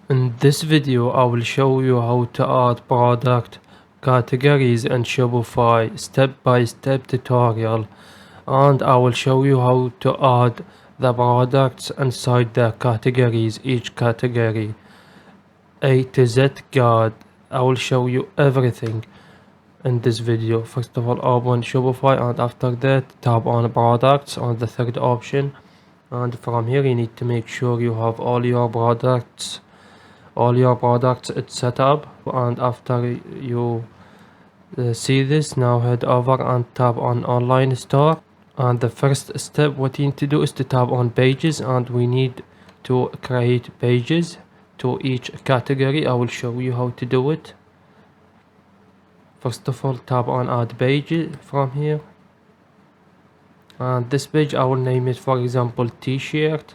In this video, I will show you how to add product categories in Shopify step-by-step tutorial, and I will show you how to add the products inside the categories, each category A to Z guide. I will show you everything in this video. First of all, open Shopify, and after that tap on products on the third option, and from here you need to make sure you have all your products it's set up. And after you see this, now head over and tap on online store, and the first step what you need to do is to tap on pages, and we need to create pages to each category. I will show you how to do it. First of all, tap on add pages from here, and this page I will name it, for example, t-shirt.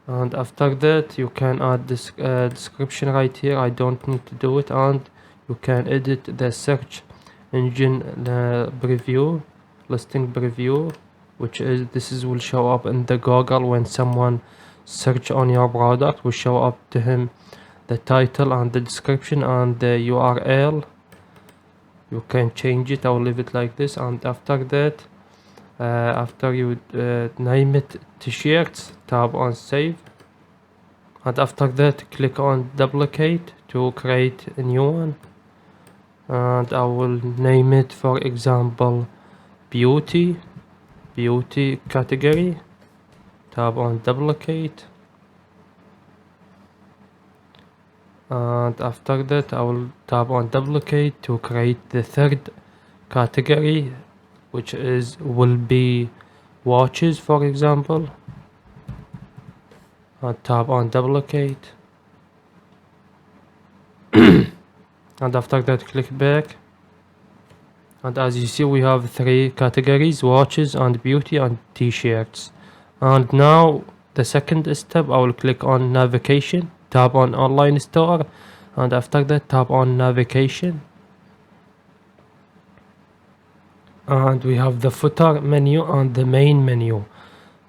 And after that you can add this description right here. I don't need to do it. And you can edit the search engine preview, listing preview, which is this will show up in the Google when someone search on your product. Will show up to him the title and the description and the URL. You can change it. I will leave it like this. And after that, after you name it t-shirts, tap on save, and after that click on duplicate to create a new one, and I will name it, for example, beauty category. Tap on duplicate, and after that I will tap on duplicate to create the third category, which will be watches, for example. And tap on duplicate, and after that click back, and as you see we have three categories: watches and beauty and t-shirts. And now the second step, I will click on navigation, tap on online store, and after that tap on navigation, and we have the footer menu and the main menu.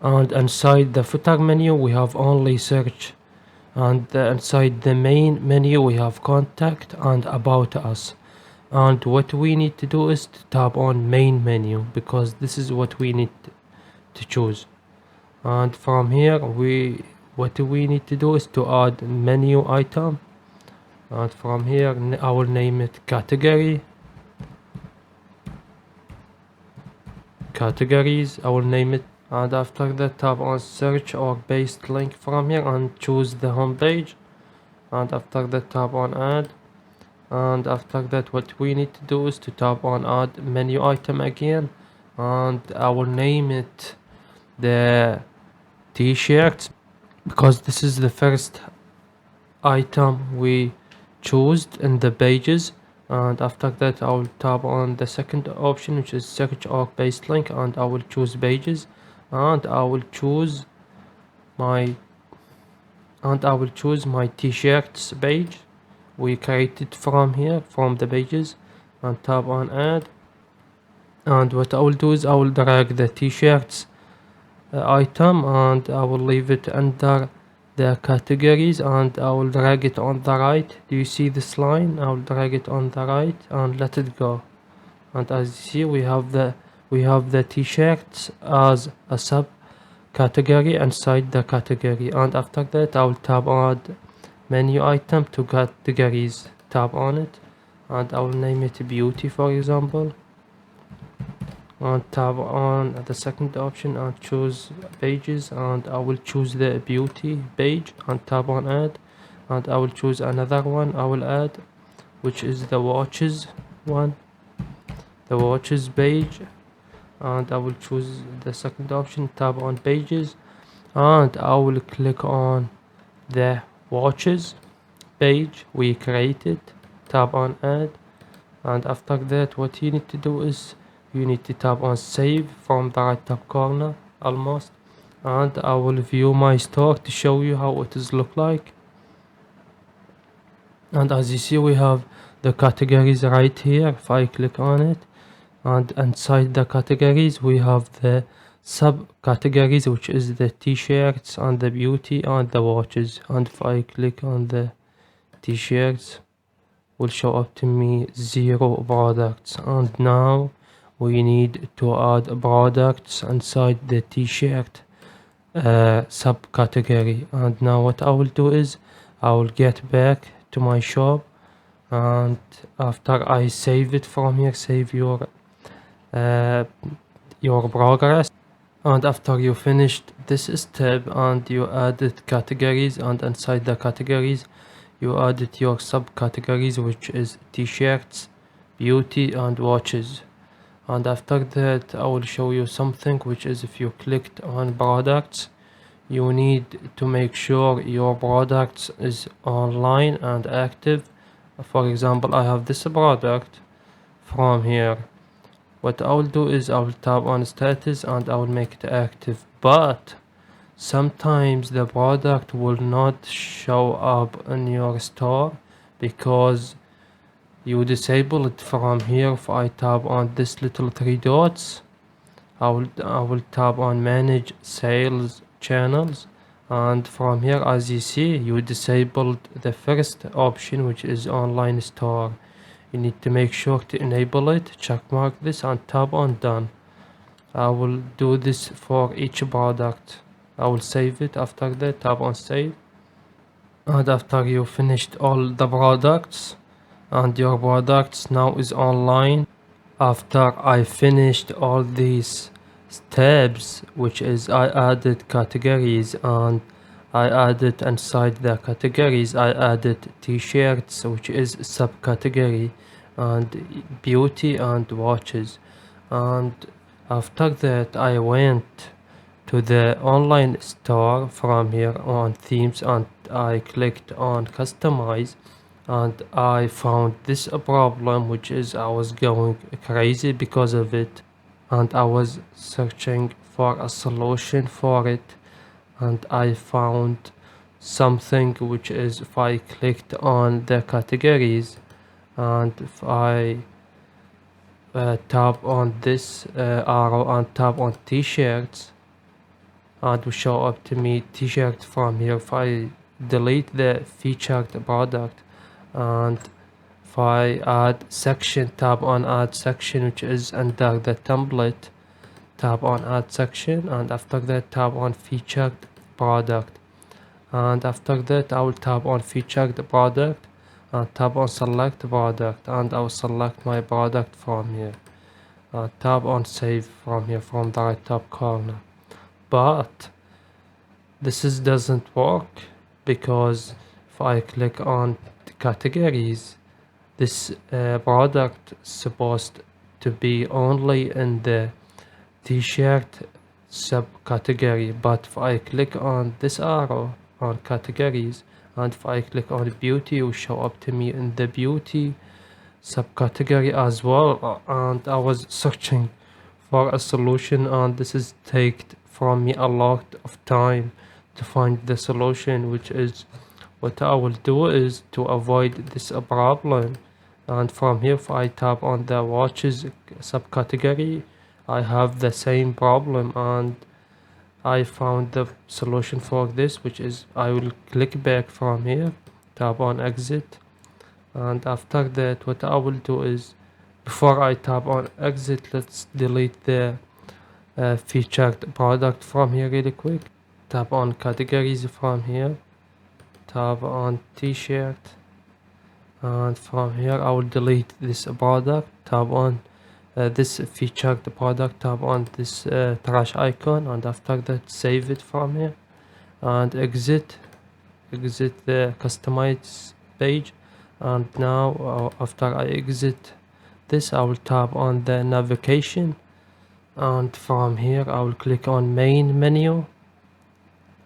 And inside the footer menu we have only search, and inside the main menu we have contact and about us. And what we need to do is to tap on main menu, because this is what we need to choose. And from here what we need to do is to add menu item, and from here I will name it categories. I will name it, and after that tap on search or paste link from here and choose the home page, and after that tap on add, and after that what we need to do is to tap on add menu item again, and I will name it the t-shirts, because this is the first item we chose in the pages. And after that I will tap on the second option, which is search or paste link, and I will choose pages, and I will choose my t-shirts page we created from here, from the pages, and tap on add. And what I will do is I will drag the t-shirts item, and I will leave it under the categories, and I will drag it on the right. Do you see this line? I will drag it on the right and let it go. And as you see we have the t-shirts as a sub category inside the category. And after that I will tap on menu item to categories, tap on it, and I will name it beauty, for example, and tap on the second option and choose pages, and I will choose the beauty page and tap on add, and I will choose another one I will add, which is the watches one, the watches page, and I will choose the second option, tap on pages, and I will click on the watches page we created, tap on add, and after that what you need to do is you need to tap on save from the right top corner almost, and I will view my store to show you how it is look like. And as you see we have the categories right here. If I click on it, and inside the categories we have the subcategories, which is the t-shirts and the beauty and the watches. And if I click on the t-shirts, will show up to me 0 products. And now we need to add products inside the t-shirt subcategory. And now what I will do is I will get back to my shop, and after I save it from here, save your progress. And after you finished this step and you added categories, and inside the categories you added your subcategories, which is t-shirts, beauty and watches. And after that I will show you something, which is if you clicked on products, you need to make sure your product is online and active. For example, I have this product from here. What I will do is I will tap on status and I will make it active, but sometimes the product will not show up in your store because you disable it from here. If I tap on this little 3 dots, I will tap on manage sales channels, and from here, as you see, you disabled the first option, which is online store. You need to make sure to enable it, check mark this and tap on done. I will do this for each product. I will save it. After that, tap on save. And after you finished all the products and your products now is online, after I finished all these steps, which is I added categories, and I added inside the categories I added t-shirts, which is subcategory, and beauty and watches. And after that I went to the online store from here on themes, and I clicked on customize, and I found this a problem, which is I was going crazy because of it, and I was searching for a solution for it, and I found something, which is if I clicked on the categories and if I tap on this arrow and tap on t-shirts, and will show up to me t-shirt from here. If I delete the featured product and if I add section, tap on add section, which is under the template, tap on add section, and after that tap on featured product, and after that I will tap on featured product and tap on select product, and I will select my product from here, tap on save from here from the right top corner. But this doesn't work because if I click on the categories, this product is supposed to be only in the t-shirt subcategory, but if I click on this arrow on categories and if I click on beauty, it will show up to me in the beauty subcategory as well. And I was searching for a solution, and this is taken from me a lot of time to find the solution, which is what I will do is to avoid this problem. And from here, if I tap on the watches subcategory, I have the same problem, and I found the solution for this, which is I will click back from here, tap on exit, and after that what I will do is before I tap on exit, let's delete the featured product from here really quick. Tap on categories from here, tap on t-shirt, and from here I will delete this product, tap on this featured product, tap on this trash icon, and after that save it from here and exit the customize page. And now after I exit this, I will tap on the navigation, and from here I will click on main menu,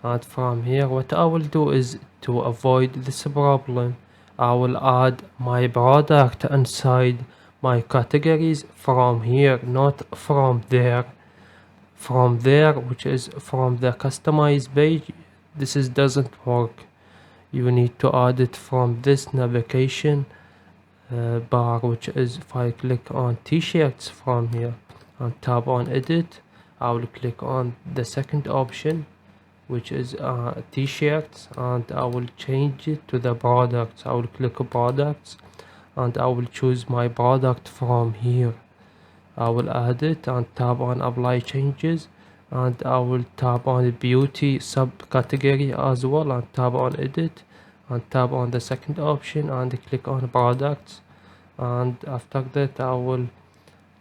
and from here what I will do is to avoid this problem, I will add my product inside my categories from here, not from there. From there, which is from the customize page, this doesn't work. You need to add it from this navigation bar, which is if I click on t-shirts from here and tap on edit, I will click on the second option, which is t-shirts, and I will change it to the products. I will click products and I will choose my product from here. I will add it and tap on apply changes, and I will tap on beauty subcategory as well and tap on edit and tap on the second option and click on products. And after that I will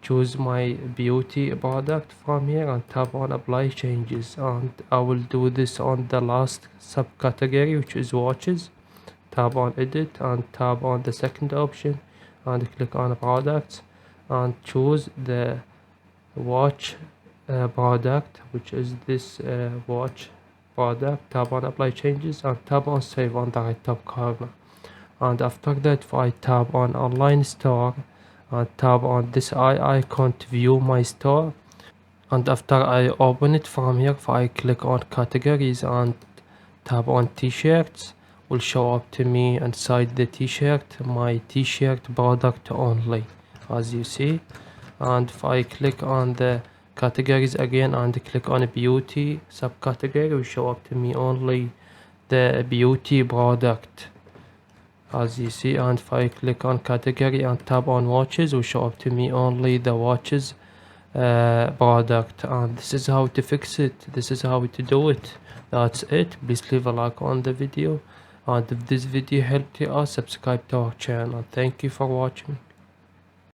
choose my beauty product from here and tap on apply changes, and I will do this on the last subcategory, which is watches. Tap on edit and tap on the second option and click on products and choose the watch product, which is this watch product. Tap on apply changes and tap on save on the right top corner. And after that, if I tap on online store and tap on this eye icon to view my store, and after I open it from here, if I click on categories and tap on t-shirts, will show up to me inside the t-shirt my t-shirt product only, as you see. And if I click on the categories again and click on beauty subcategory, will show up to me only the beauty product, as you see. And if I click on category and tap on watches, will show up to me only the watches product. And this is how to fix it, this is how to do it. That's it. Please leave a like on the video, and if this video helped you out, subscribe to our channel. Thank you for watching.